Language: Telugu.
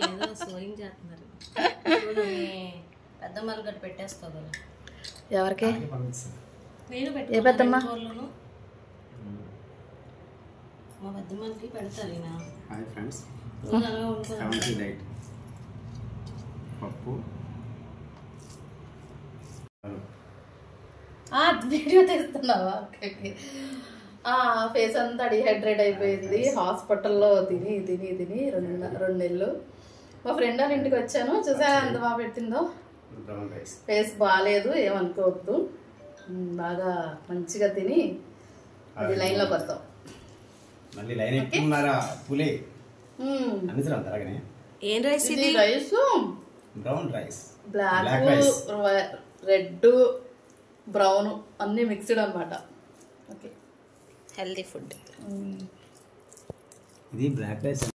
ఏదో సోయింగ్ చేస్తున్నారు. పెద్దమ్మలు గట్టి పెట్టేస్తావు కదా. ఎవరికి? నేను ఏ పెద్దమ్మ? మా పెద్దమ్మకి పెడతారు. హాయ్ ఫ్రెండ్స్, పప్పు వీడియో తీస్తున్నావా? ఫేస్ అంతా డిహైడ్రేట్ అయిపోయింది. హాస్పిటల్లో తిని తిని తిని 2 నెలలు. మా ఫ్రెండ్ వాళ్ళ ఇంటికి వచ్చాను, చూసారా ఎంత బాగా పెట్టిందో. ఫేస్ బాగాలేదు, ఏమనుకోవద్దు. బాగా మంచిగా తిని అది లైన్లోకి వస్తాం. మళ్ళీ లైన్ ఎక్కున్నారా? పులే ఏం రైస్ ఇది? Rice brown rice, black, red, brown అన్ని మిక్స్డ్ అన్నమాట. ఓకే, హెల్దీ ఫుడ్ ఇది బ్లాక్ రైస్.